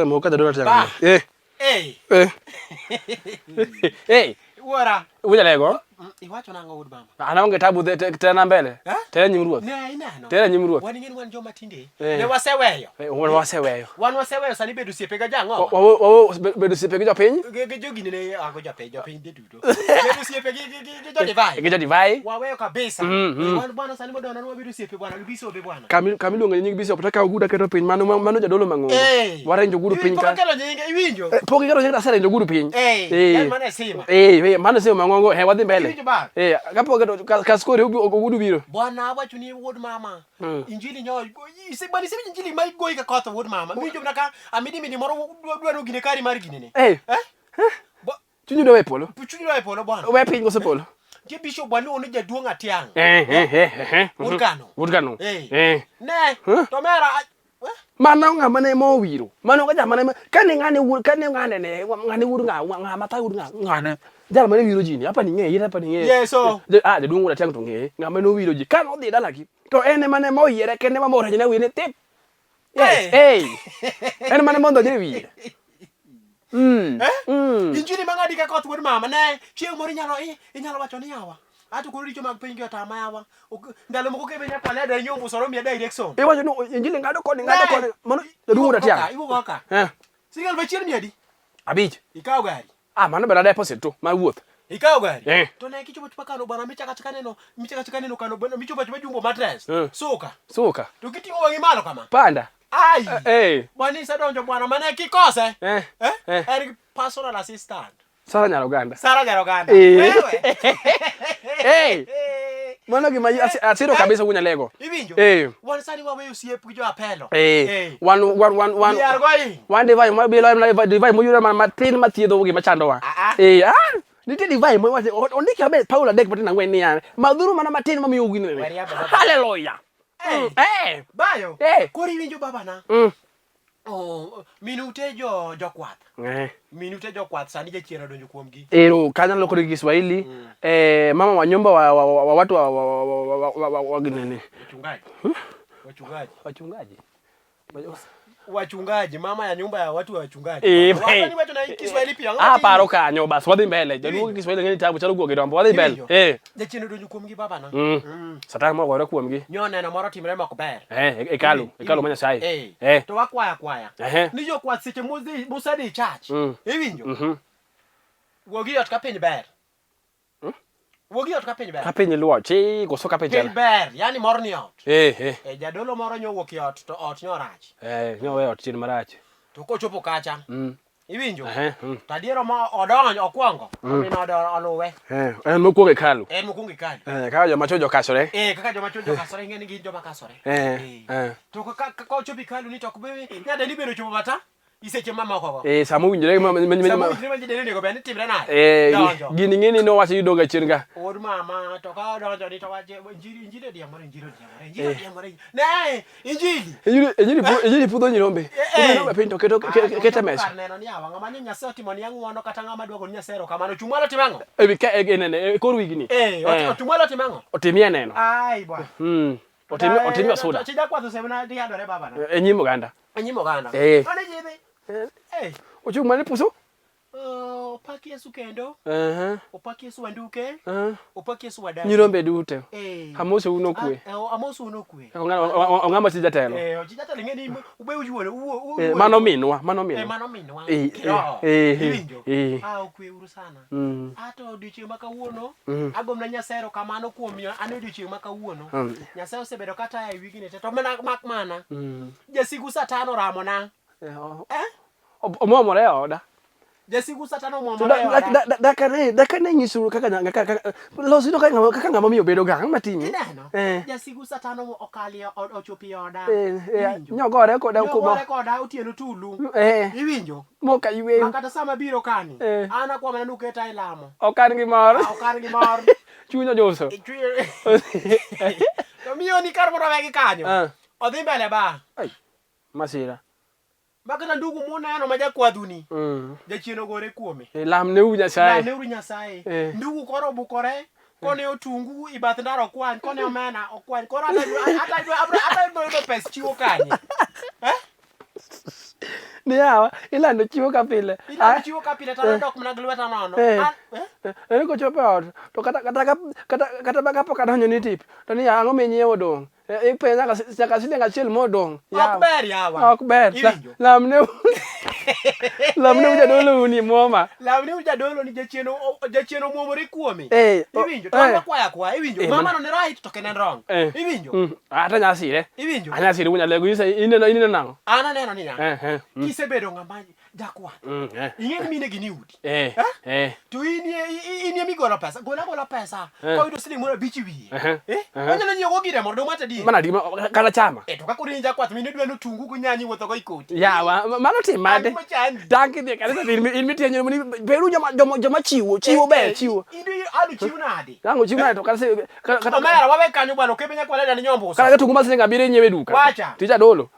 Mo ka dola tanga. Eh. Wara. Uja lego. Iwacho nango wud mama. Ana onge tabu tena mbele. Tena nyimruoth. Ne inano. Tena nyimruoth. Wani ngeni wan joma tinde. Ne waseweyo. Wan waseweyo. Wan waseweyo sani bedo siepe ga jango. Bedo siepe ga jopiny. Ge jogi ne ago jopiny de duto. Bedo siepe gi divai. Gi divai. Waweyo kabisa. Wan bwana sani bodona no bedo siepe bwana biso be bwana. Kamil luongo nying biso taka oguda keto piny mano jadolo mang'ongo. Warenjo gudu piny ka. Pokelo nyinge iwinjo. Pok ikelo nyinge aserenjo gudu piny. Yan mane sima. Mano sima mang'ongo wadhi mbele. Kapok kaskori ogudu biro. Bwana awacho ni wod mama. Injili nyo bwana ise injili mai goi ka koth wod mama. Minjo naka amidi moro dwaro gine kari mar gine ne. Chunyu do we polo. Chunyu do we polo bwana. We piny gose polo. Je bishop bwana ono jaduong atiang. Wurkano. Ne. To mera Mano ng'ama ne mo wiro. Mano ka jama ne kane ng'ane ne ng'ane wur ng'ama ta wur ng'ane. Jal mane wiro jini apa ni ng'e apa ni ng'e. Yeso. Jaduong ura tiang to ng'e. Ng'ama no wiro ji kan odhi dalagi. To ene mane mo yiere kende ma mora ne wine tip. Yes. Ene mane mondo je wiro. Injili mangadi ka koth wod mama ne chieng moro inyalo wacho ni yawa. Atu kuri richo mag piny gi otama yawa. Ndalo moko kebe nya kwale da nyombo soro mi direction. Wacho no injili ngado koni mano jaduong ura tiang. Iwuok ka. Singal bachier mi adi? Abich. Ikaw gari. Mano bera deposit to ma wuoth. Ikaw gari. To ne kichopo kano bana michaka neno kano bana michopo jumbo matres. Soka. To kitingo wangi malo kama. Panda. Ai. Bwana isa donjo bwana mane kikose. Eric personal assistant. Sara Nyaroganda. Wewe. Mano gima asiro kabisa kunya lego. Iwinjo? Wan sani waweyo siep gi jo apelo. Wan divai mo bilo divai mo yura matin mathiedho gima chandowa. Nitie divai mo wacho ondiki abe Paula dek patin ang'wen niya. Madhuru mana matin mamiyo ugine. Hallelujah. Bayo. Kori winjo baba na. Minute jokwath. Minute jokwath sani jachiera donjo kuomgi. Kanya loko gi Kiswahili. Mama wa nyumba wa watu wa ginene. Wachungaji, mama ya nyumba ya watu wa wachungaji. Wapani wetu na Kiswahili pia. Paro kanyo bas wadhi mbele. Jaluo Kiswahili ngeni tabu chalo guoge dombo wadhi mbele. Jachiera donjo kuomgi baba na. Satana mo gore kuomgi. Nyone na moro timre maber. Ekalu manya sai. To wakwaya. Ni jo kwath seche musadi church. Iwinjo? Wogi ot ka piny ber. Wogi ot ka piny ber. Ka piny luo chi goso ka piny piny ber, yani mor ni ot. Jadolo moro nyowuok e ot to ot nyorach. Nyowe ot chin marach. To kochopo kacha. Iwinjo? To adiero ma odonjo okwongo. Omino oluwe. En mokwongo ekalu. En mokwongo ekalu. Kaka joma chojo kasore. Kaka joma chojo kasore ng'eni gin joma kasore. To ka ochopo ekalu ni to okbe nyada ni bedo chopo bata. Iseche mama ko. Samu winjore gini ngeni no wacho yudo ga chirga. Od mama to ka donjo ni to wache injili diamore. Ne, injili pudho nyirombe. Injili piny to keto mesa. Neno ni awa ngama ni Nyasaye otimo ni ang'wono kata ngama dwago ni Nyasaye kamano chumwalo timango. Ebi ka nene kor wigni. Chumwalo timango. Otimie neno. Ai bwana. Otimie soda. Chija kwatho semana diadore baba na. Enyimo ganda. Ane jibe. Ochu mane puso? Opaki Yesu kendo. Opaki Yesu wanduke. Opaki Yesu wadani. Nyirombe dute. Amoso uno kwe. Amoso uno kwe. Ong'ama si jatelo. Jatelo ng'eni ube ujuone. Mano minwa. Iwinjo. Okwe uru sana. Ato odiochieng' ma kawuono. Agomna Nyasaye kamano kuom an odiochieng' ma kawuono. Nyasaye osebedo kata e wigini te to mak mana. Jasigu Satan oramona. Omwomore oda. Jasigu Satan omwomore oda. Dakane nyisuru kaka losi to kaka ng'ama miyo bedo gang matimi. Ineno. Jasigu Satan okali ochopi oda. Nyogore koda otieno tulu. Iwinjo? Moka ywe. Makata sama biro kani. Ana kwa mana nuketa ilamo. Okan gi mor. Chunyo joso. To miyo ni kar mondo wegi kanyo. Odhi mbele ba. Masira. Makata ndugu muneno majakwadhuni. Jachieno gore kuome. Lamne u Nyasaye. Ndugu koro bukore. Kone otungu ibath ndaro okwan. Kone omena okwan. Koro ata do pes chiwo kanye. Ni yawa, ilando chiwo ka pile. Ilando chiwo ka pile to dok mana glweta nono. En ko chope ot. To kata baka poka donyo ni tip. To ni ango menyiewo dong. Ipenya ka siling achiel modong. Ok ber yawa. Ok ber. Lamne ujadolo ni muoma. Lamne ujadolo ni jachieno muomore kuome. Iwinjo. To kwaya. Iwinjo. Mama no ni right to kenen wrong. Iwinjo. Ata nyasire. Iwinjo. Anyasire wunya lego ineno nango. Ana neno ni ya. Kisebedo ng'ama jakwa. Ing'e ni mine gi ni udi. To inie migolo pesa. Gola pesa. Ko yudo siling moro bichi wiye. Onyalo nyiewo gire mondo mata di. Mana di kala chama. To ka kuri jakwath mine dweno tungu go nyanyi wuotho go ikoti. Yawa, mano timade. Danki de kanisa in mitenyo ni beru joma chiwo ber chiwo. Idu adu chiwo nade. Dango chiwo nade to kata mara wawe kanyo bwana kebenya kwa leda ni nyombo. Kala tungu masilinga bire nyewe duka. Wacha. Tija dolo.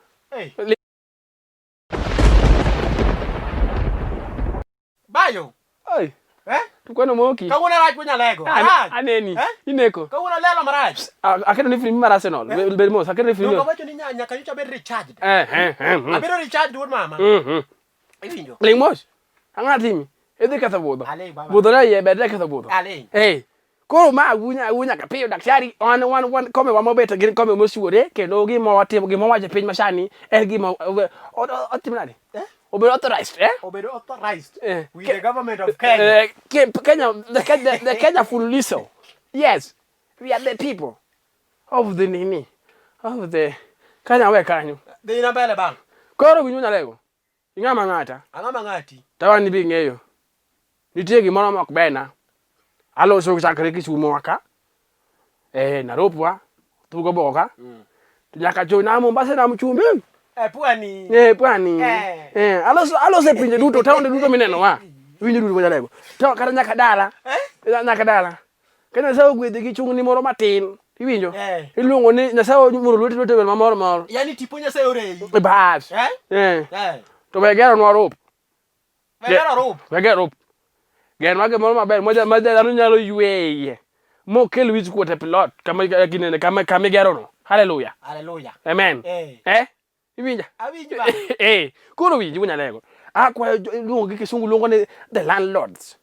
Bayo. Ai. Tukweno moki. Kawuna rach kunya lego. Aneni. Ineko. Kawuna lelo marach. Akedo ni film mar Arsenal. Belmos akedo ni film. Ngo wacho ni nyanya kanyo bed recharged. Abiro recharged won mama. Iwinjo. Belmos. Angatimi. Edhi ketho budho. Budho na ye bedre ketho budho. Koro ma awunya ka piyo daktari wan kome wa mobet gi kome mosuore kendo gimo watimo gimo waje piny masani en gimo otimnade. Obedo authorized, Obedo authorized with the government of Kenya. The Kenya Fuliso. Yes, we are the people of the Nini, of the Kenya we kanyo. The inabele bang. Koro winyunya lego. Ingama ngata. Angama ngati. Tawani bi ngeyo. Nitie gimoro mok bena. Alo so chakre kisumo waka. Naropwa. Tugo boka. Tunyaka chona Mombasa na mchumbi. Pwani. Pwani. Alo se pinje duto taonde duto mineno wa. Winjo duto mojalego. To kata nyaka dala. Nyaka dala. Kenya sawo gwedhe gi chung ni moro matin. Iwinjo? Iluongo ni nyasawo moro lwete wel mamoro. Yani tipo nyasaye orei. Bas. To be gero no rope. Gero rope. Gen mage moro maber moja anu nyalo yueye. Mo kel wich kuote pilot kama ginene kama gero no. Hallelujah. Amen. Iwinja? Awinjo ba. Koro winji wunya lego. Kwa luongo gi kisungu luongo ni the landlords.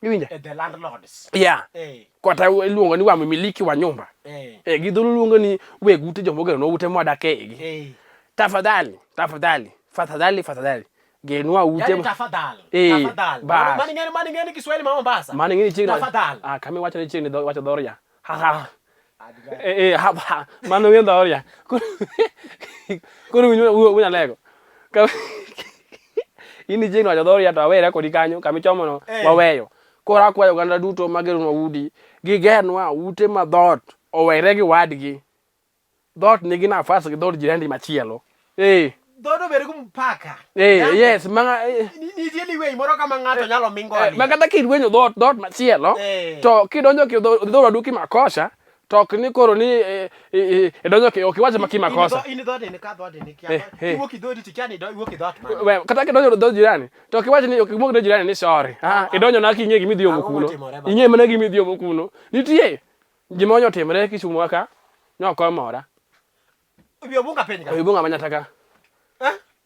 Iwinja? The landlords. Yeah. Kwata luongo ni wa miliki wa nyumba. Gidhulu luongo ni weg ute jomogero no ute mwadake igi. Tafadhali. Genwa ute. Yani tafadhali. Mani ngeni Kiswahili mama Mombasa. Mani ngeni chingna. Tafadhali. Kami wacha ni chingni wacha dhoria. Mano ngeni dhoria. Koro wunya lego. Ini chingni wacha dhoria to awere kodi kanyo kami chomo no waweyo. Koro akwayo ganda duto magero no udi. Gigenwa ute ma dhot owere gi wadgi. Dhot nigi nafas gi dhot jirani machielo. Dodo bere kumpaka. Yes, manga nitie liwe moro kama ng'ato nyalo mingoni. Makata kidwenyo dhot machielo. To kidonjo ki dhot duki makosa, to kini koro ni donjo ki okiwache makima kosa. Ini dhot ni ka dhot ni kia. Iwoki dhot tikiani do iwoki dhot man. We kata kidonjo dhot jirani. To okiwache ni okimok dhot jirani ni sorry. Idonjo na kinye gimi dhiyo mokuno. Inye mana gimi dhiyo mokuno. Nitie gimonyo timre Kisumu aka. Nyoko mora. Ubionga penga. Ubionga manyataka.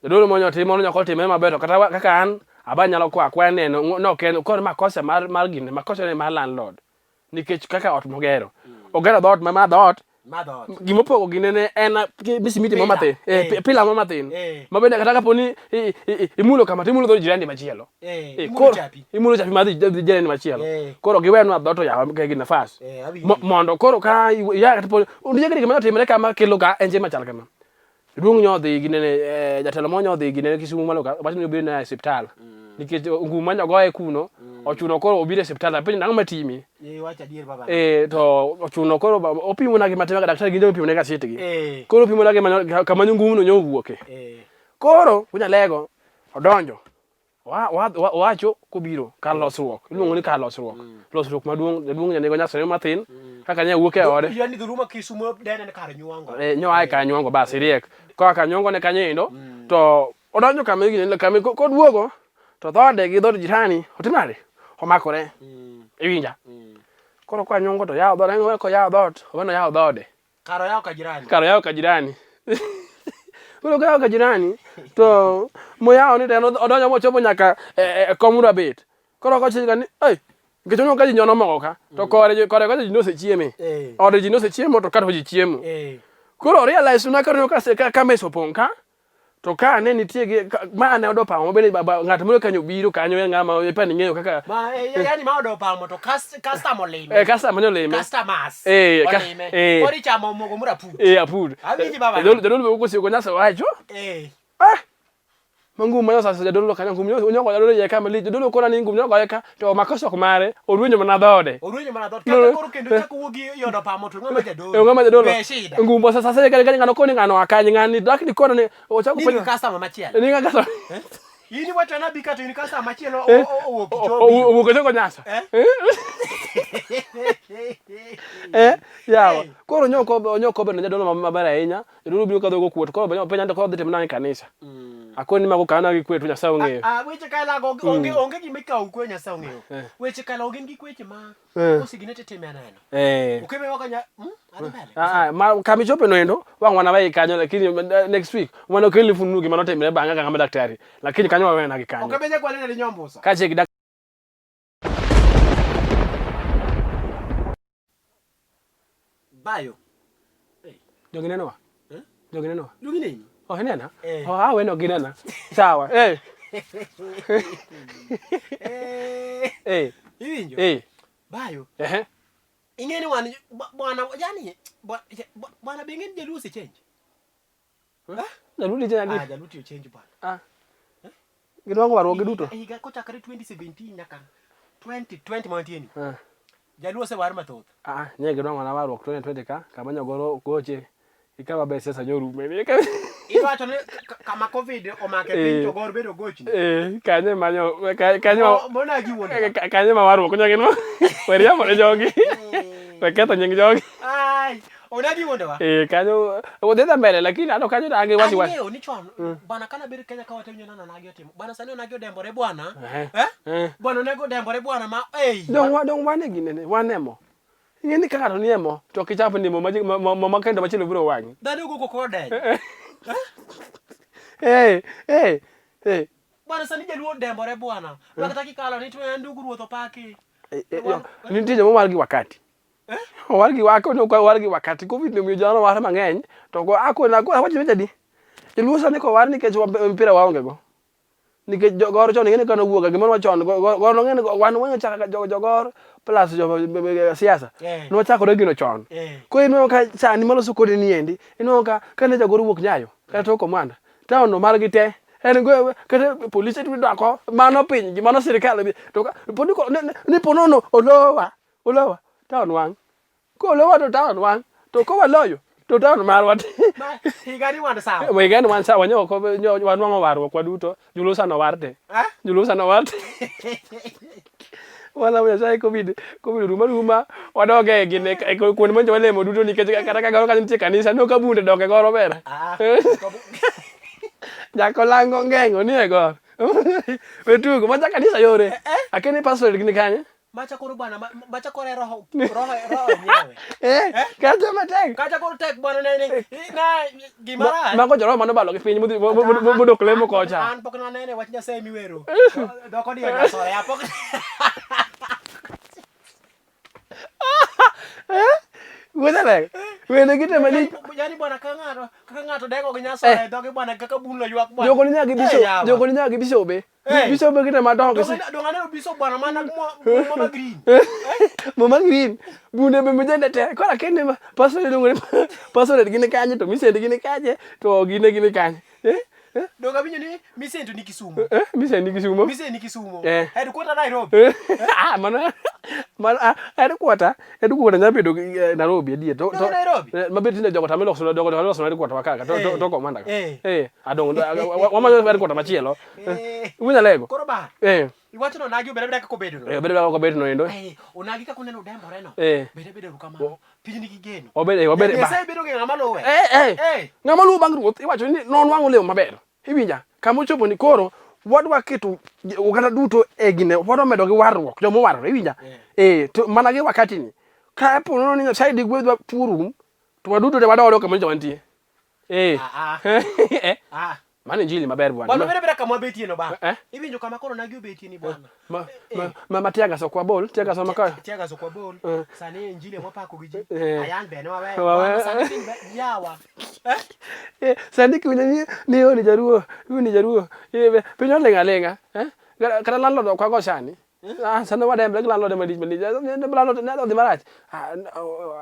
Jadolo monyo timo nyako time maber kata kaka an abanyalo kwa neno no ken kor makosa mar gine makosa ne mar landlord nikech kaka ot mogero ogero dot ma dot gimopogo gine ne en bisimiti mamathin pila mamathin mabende kata kaponi imulo kama timulo do jirani machielo imulo chapi madhi jirani machielo koro giwenwa dot to yawa ke gine fast mondo koro ka ya kata poni unje gine kama timre kama kelo ka enje machal kama Rung nyodhi ginene jatelo monyodhi ginene Kisumu maloka wacho ni obiro na hospital nikech nguma nyagoye kuno ochuno koro obiro hospital piny nang matimi wacha dier baba to ochuno koro opimo na gima timaka daktari ginjo opimo ne ka sitgi koro opimo na gima kama ngumu no nyowuoke koro kunya lego odonjo wacho kubiro kar losruok iluongo ni kar losruok maduong' nyane go nyasore mathin kaka nya wuok e ode yani dhuruma Kisumu dene ne kar nyuongo nyoa ka nyuongo bas riek kaka nyuongo ne kanyendo to odonjo kama gine kama koduogo to dhode gi dhod jirani otimare omakore iwinja koro kwa nyuongo to yawo dhode ko yawo dhot obano yawo dhode karo yawo ka jirani Koro ka jirani to moya oni teno odonyo mochopo nyaka komura bet. Koro ko chika ni ngechono ka jinyono moka to kore ka ji no se chieme. Ode ji no se chiemo to ka ji chiemo. Koro realize na ka ka meso ponka to ka ne nitie ma ne odo pa mo bele baba ng'at moro kanyo biro kanyo ng'ama e pani ng'eyo kaka yani ma odo pa mo to customer lime customer lime customers ori chamo mogo mura pu apud awiji baba jadolo ko siko nyasa wacho mangu manyo sasa jadolo kanyo ngumnyo onyo jadolo ye kama li jadolo kona ni ngumnyo ga ka to makoso kumare orwenyo mana dhode kaka koro kendo chako wogi yodo pa mo to ng'ama jadolo ngumbo sasa sasa kali ngano koni ngano akanyi ngani lakini kona ni ochako ni customer machielo ni customer yini wacho na bika to ni customer machielo owuok choko nyasa yawa koro nyoko be jadolo maber ahinya jadolo biro kadho go kuot koro be penya ko dhi timna kanisa akoni mago kana gi kwetu Nyasaye ong'eyo weche kala onge gimikaw kwe Nyasaye ong'eyo weche kala ogin gi kweche ma osigine teme aneno okebe wakanya ma kami chope no endo wang wana bai kanyo lakini next week wana keli funu gima notemre banga kama daktari lakini kanyo wawena gi kanyo okebe je kwalena ni nyombusa kache gi bayo jogineno jogineno jogineni hinena weno ginena sawa iwinjo bayo ingeni wan bwana yani bwana bingen jalusi change jaluti change jaluti change bwana gidwango warwo giduto higa kochakore 2017 nyaka 2020 montieni jaluo se war mathoth nye gidwango na warwo 2020 ka kamanyo goro goche ikawa be sasa nyorume iwacho ni kama covid omake piny to gor bedo gochni kanye manyo kanye mona gi wonde kanye ma warwo kunya gino weria mo jogi weketo nying jogi ai onagi wonde wa kanyo odeda mbele lakini ado kanyo dange wasi wasi ni chon bana kana bedo Kenya ka watenyo nana nagi otimo bana sani onagi odembore bwana bwana nego dembore bwana ma dong wane ginene wanemo ngeni kaka to niemo to kichapo ni mo makendo machilo biro wangi dani ugo kode bwana sani jaluo dembore bwana wakataki kalo ni to ndugu ruotho paki nitie jomo margi wakati wargi wako no kwa wargi wakati covid ni mjano wara mangeny to go akona ko wacho jadi jaluo sani ko war ni ke mpira waonge go nike jogor chon ngene kana wuoga gimoro chon gor no ngene wan wanyo chaka jogor plus jo siasa no chako regino chon ko ino ka sani maloso kodi ni endi ino ka kana jagor wuok nyayo kata to komanda town no margi te en go kata police tu dako mano piny gi mano sirikal to podi ko ni ponono olowa town wang ko olowa to town wang to ko waloyo to town marwat higani wan sawa wegani wan sawa nyoko wanwango warwo kwa duto julusa no warte julusa no warte wala wya sai covid ruma wadoge gine kuon monjo wale mo duto nikech kata ka garo kanyo kanisa no kabunde doge goro bera jako lango ngengo ni ego wetugo macha kanisa yore akeni pastor gini kanye macha koro bwana macha koro roho nyewe kacha matek kacha koro tek bwana nene na gimara mago joro mano balo gi piny modok lemo kocha an pok na nene wach Nyasaye miwero doko dio nyasore apok Wene wene gite mani yani bwana kaka ngato deko gi Nyasaye dogi bwana kaka bulo ywak bwana jogo ni nyagi bisobe bisobe gite madongo dongane biso bwana mana mama green bunde be mejende te kola kende pastor dongone pastor gine kanye to misende gine kanye to gine kanye donga binyo ni misento ni Kisumu misende ni Kisumu headquarter Nairobi mana headquarter nyabedo Nairobi die to mabetine jogo tamelo so jogo tamelo headquarter wakaka to komanda adong wamayo headquarter machielo winya lego koro ba iwacho no nagi bere ka kobedo no bere ka kobedo no endo onagi ka kuneno dembore no bere kama pijini kigeno obere ba sai bedo ge ngama lowe ngama lu bang ruoth iwacho ni non wango leo maber iwinja kamo chopo ni koro wadwa keto oganda duto egine wadwa medo gi warruok jomo warre iwinja to mana gi wakati ni ka pono ni side gwedwa purum to waduto de wadwa kama jowantie Mano injili maber bwana. Bwana bere kama betie no ba. Ibinjo kama koro na betie ni bwana. Ma tiaga so kwa bol, tiaga so maka. Tiaga so kwa bol. Sani injili mopa ko giji. Ayan be no wawe. Sani yawa. Sani kunya ni oni jaruo, ni jaruo. Pinyo lenga. Kada landlord kwa go sani. Sana wada mbele landlord mali. Landlord na de marat.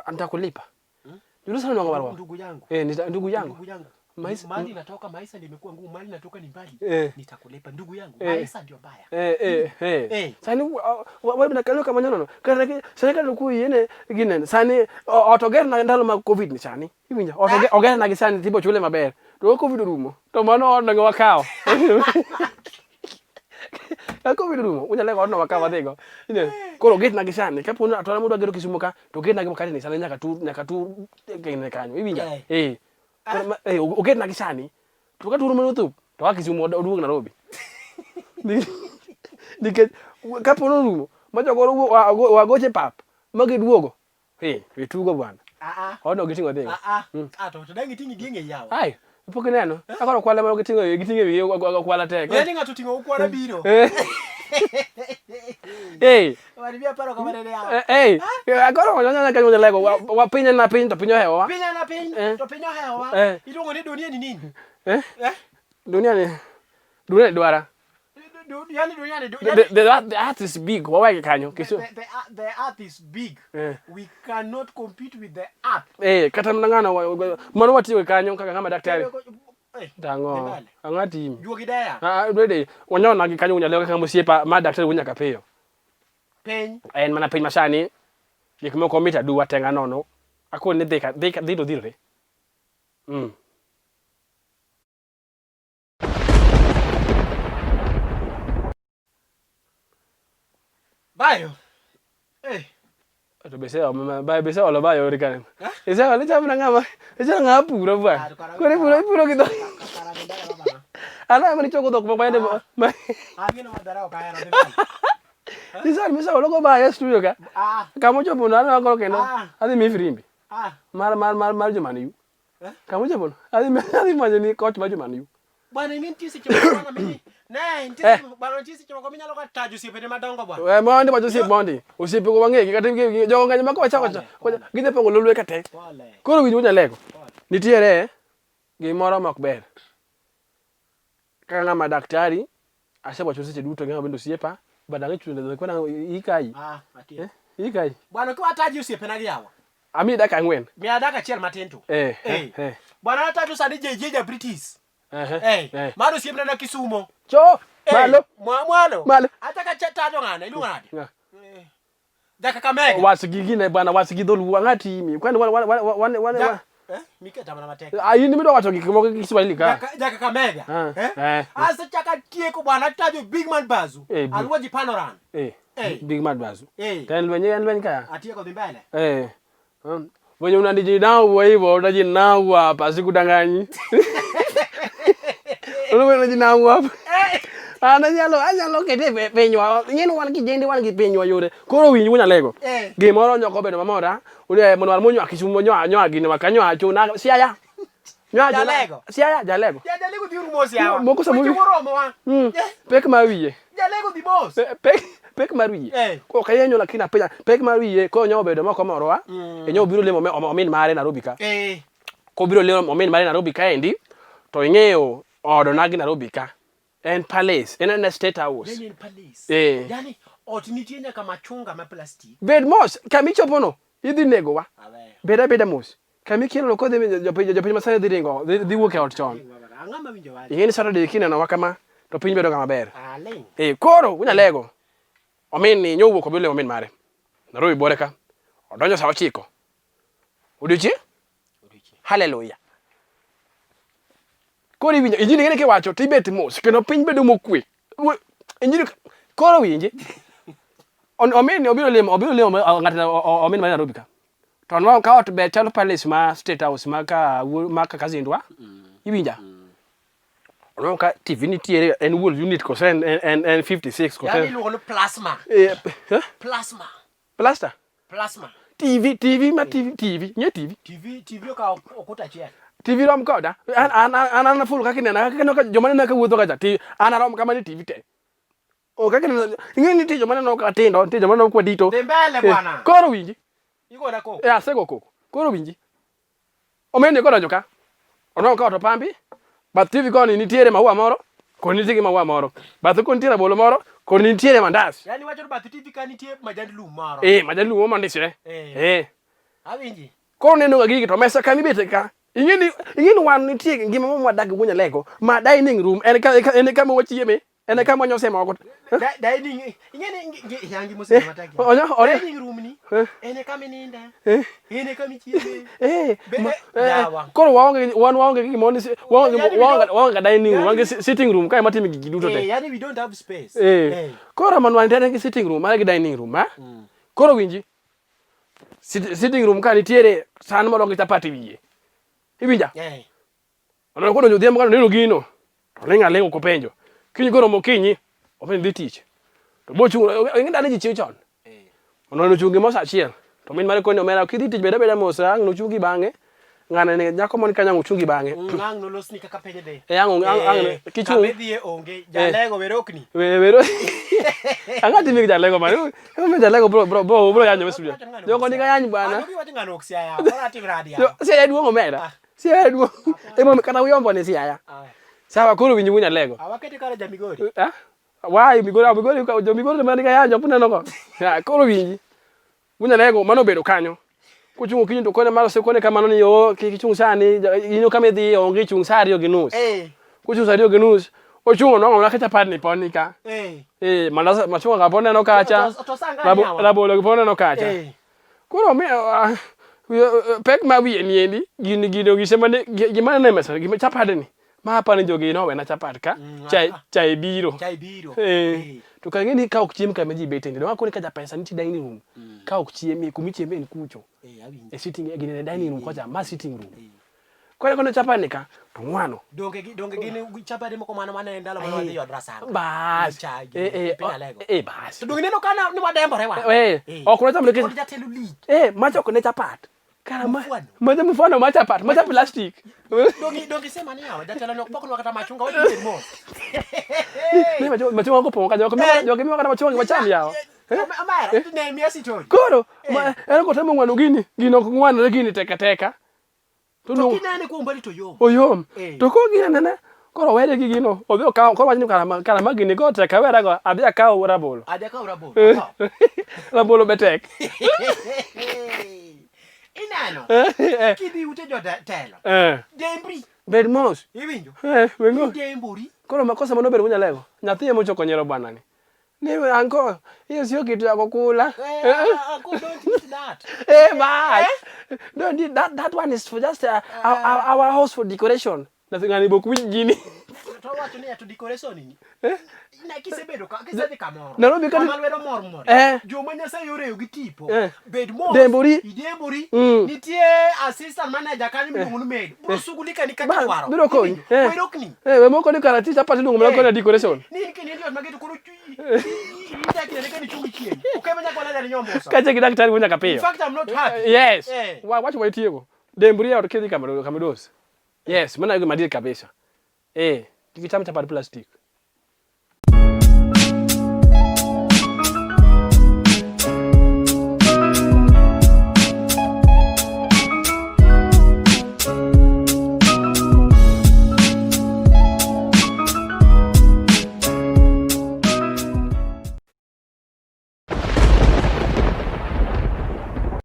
Antakulipa. Yule sana ngoma barua. Ndugu yangu. Ndugu yangu. Mali natoka maisha ndio imekuwa ngumu, mali natoka ni mbali. Nitakulipa ndugu yangu. Maisha ndio mbaya. Sani wewe nakalo kama nyono. Kana sasa ku yene ginen. Sani otoger na ndalo ma covid ni sani. Ibinja otoger na gisani tipo chule maber. To covid rumo. To mano na wakao. Covid rumo. Unya lego no wakao dhigo. Koro get na gisani. Kapo atona mudo gero kisumuka to get na gimkani ni sani nyaka tu kene kanyo. Ibinja. Oget na gisani. To ka turu mano tu. To akisumo oduog Nairobi. Dike kapo no rumo. Ma jogoro wagoche pap. Magi duogo. Tugo bwana. Ono gitingo dhigo. To dangi tingi genge yawa. Ai. Pok neno. Akoro kwala ma gitingo wiye kwala tek. Yani ngato tingo ukwara biro. Waribia paro kama nene yawa. Akoro nyanya kanyo lego wa pinya na piny to pinyo hewa. Pinya na piny to pinyo hewa. Iluongo ni dunia ni nini? Dunia ni dwara. Yani dunia ni The earth is big. Wawe kanyo. The earth is big. We cannot compete with the earth. Kata mnangana mano watiwe kanyo kaka kama daktari. Dango. Angati. Juogi daya. Rede. Wanyona gikanyo unyalewa kama musiepa ma daktari wunya kapeyo. Peny. En mana piny masani. Gikmo komita duwa tenga nono. Ako ne dhido dhirre. Bayo. To beseo beseo lo bayo rikane. Esa wale chamna ngama. Esa ngapura bwana. Kore puro kido. Ana mani choko dok bayande. Agino madarao kaya na debali. Disa misa logo bayo studio ka. Kamo chopo na ko kendo. Adi mi frimbi. Mar jumani yu. Kamo chopo. Adi majani coach majumani yu. Bwana mimi ntisi choko na mimi. Ntisi bwana ntisi choko mimi nyalo taju sipe madongo bwana. Mondi bajo sipe mondi. Usipe ko wange kata jogo nganya mako wacha. Gide pongo lolwe kate. Koro winjo nya lego. Nitiere gimoro mokber. Kaka ngama daktari asebo seche duto ngama bendo siepa badanga chunde kwana ikai. Atie. Ikai. Bwana kwa taju sipe na yawa. Ami daka ngwen. Mi adaka chiel matento. Bwana taju sadi jeje British. Maro siempre na Kisumo. Cho, malo. Malo. Ataka chatajo ngana, ilunga nadi. Daka Kamega. Wasigigine bwana wasigidolu ngati mi. Kwani wana Miketa bana mateka. Ayini mido wacho gikimo Kiswahili ka. Daka Kamega. Asa chaka tieko bwana tajo Big Man Bazu. Alwaji Panoran. Big Man Bazu. Ten lwenye kaya. Atieko dhimbele. Wenye unanijinau hivyo unajinau hapa sikudanganyi. Unajinau hapa. Anyalo kete penywa. Nyeno wan kijende wan kipenywa yore. Koro winju nya lego. Gimoro nyoko bedo mamora. Ule monwal monyo akisumo nyoa gine wakanyo achuna siaya. Nyoa jalego. Siaya jalego. Jalego di rumosi yawa. Moko samu. Romo wa. Pek mawiye. Jalego di boss. Pek maruye. Ko kayenyo lakini apenya pek maruye ko nyo bedo moko morwa. Enyo biro lemo omin mare Nairobi ka. Ko biro lemo omin mare Nairobi ka endi. To ingeo odo nagi Nairobi ka. En palace, en state house. En palace. Yani otinitie nyaka machunga ma plastic. Bed mos kamicho pono. Idhi nego wa. Beda mos. Kamikino ko de jo masane diringo. Dhi wuok e ot chon. Angama winjo wacho. Yeni Saturday kina na wakama to piny bedo kama ber. Koro unya lego. Omin ni nyowo ko bile omin mare. Nairobi bore ka. Odonjo sa 9. Odiochi? Hallelujah. Koro winjo injili ngene ke wacho tibet mos kendo piny bedo mokwe. Injili koro winje. Omin obiro lemo ngata omin mare Nairobi ka. To no ka ot be chalo palace ma state house maka kazindwa. Ibinja. No ka TV ni tiere en wall unit ko sen en 56 ko sen. Yani luongo plasma. Plasma. Plaster. Plasma. TV ma TV. Nye TV. TV ka okuta chiel. TV rom koda. An full kaka nena kaka joma nena ka wuotho kacha. An rom kama ni TV te. O kaka nena ingeni ti joma nena ka tindo, ti joma nena kwa dito. Dembele bwana. Koro winji. Iko na koko. Asego koko. Koro winji. Omende koro joka. Ono ka to pambi. But TV koni nitiere maua moro. Koni nitiere maua moro. But koni nitiere bolo moro. Koni nitiere mandas. Yani wacho bath TV ka nitie majand lum moro. Majand lum mandisre. Awinji. Koro neno ga gigi to mesa kani bete ka. Ingeni wan nitie ngima mo wadak gunya lego. Ma dining room en kama wachieme. En kama nyose moko. Dining ingeni yangi mose mataki. Dining room ni. En kama ninda. En kama chieme. Koro waonge gigi mo ni waonge dining room, waonge sitting room kai matimi gigi duto te. Yani we don't have space. Koro man wan ndene sitting room, ma dining room, ha? Koro winji. Sitting room ka nitiere san moro gi chapati wiye. Iwinja? Ono koro nyodhiam ka neno gino. To lenga ko penjo. Kiny koro mokinyi, open dhi tich. To bochung ngenda ji chiw chon. Ono chungi mos achiel. To min mare koni omera kidhi tich beda mos ang no chungi bange. Ngana ne nyako mon kanyang chungi bange. Ang no losni kaka penje de. Ang kichung. Kabe dhie onge jalego werokni. Wero. Angati mi jalego man. Mi jalego bro yanyo mesuja. Yo koni yanyo bana. Ano wacho ngano oksia ya. Ora tim radio. Se eduong omera. Se eduong. Emo kata uyombo ne siaya. Sawa koro winyi munya lego. Awakete kala jamigori. Why migori ka jamigori mani ka yanyo puna noko. Ya koro winyi. Munya lego mano bedo kanyo. Kuchungu kinyo to kone maro se kone kamano ni yo kichungu sani inyo kamedhi onge chung sari yo ginus. Kuchungu sari yo ginus. Ochungu no ngona kacha pad ni ponika. Manasa machungu ka pone no kacha. Rabolo ki pone no kacha. Koro me pek ma wi eniendi gino gisemane gimana ne mesa gima chapade ni. Ma hapa ni jogi no wena chapat ka chai biro. To ka ngeni ka ok chiem ka meji betende. Wa koni ka pesa niti dining room. Ka ok chiem kumi chiem en kucho. Sitting gine dining room kocha ma sitting room. Kone kono chapani ka to ngwano. Donge gine chapade moko mano mane ndalo mano dhi odra sanga. Bas. Bas. To donge neno kana ni wadembore wa. Okro chamle kesi. Jatelu li. Macho kone chapat. Karama. Macho mfano macha pat, macha plastic. Donge sema ni hawa jatela no boko wakata machunga wewe ni mo. Ni macho wako ponga jogi mi wakata machunga machani yao. Amara ne miasi to. Koro, ko temo ngwano gino ngwano gini teka. To kinane ko mbali to yom. Oyom. To ko gine koro wede gino. Obio ka ko wanyini karama gini go teka wera go abia ka rabolo. Abia ka rabolo. Rabolo betek. Inano. Kidi ute jo telo. Dembri. Bedmos. Iwinjo. Wengo. Demburi. Koro makosa mano bedo munya lego. Nyathi emo chokonyero bwana ni. Ni anko, hiyo sio kitu ya kukula. Uncle, don't eat that. But don't eat that. That one is for just our house for decoration. Nothing ani boku gini. To wacho ni to decoration ni. Na kisebedo ka kisedhi kamoro. Nairobi ka malwedo mor. Joma nyasa yore gi tipo. Bedmo. Dembori. Nitie assistant manager kanyo miluongo ni maid. Bro sugulika ni kaka waro. Biro konyi. Werokni. We moko ni karati chapati lungu mlako na decoration. Ni kini ndio mageto kuru ita kile ni chungi chien. Ukemenya kwa nani nyombo so. Kache kidaktari munya kapeyo. In fact I'm not happy. Yes. Watch what you Dembori ya kidhi kamados. Yes, maana yuko madili kabisa. Kikichama cha plastic.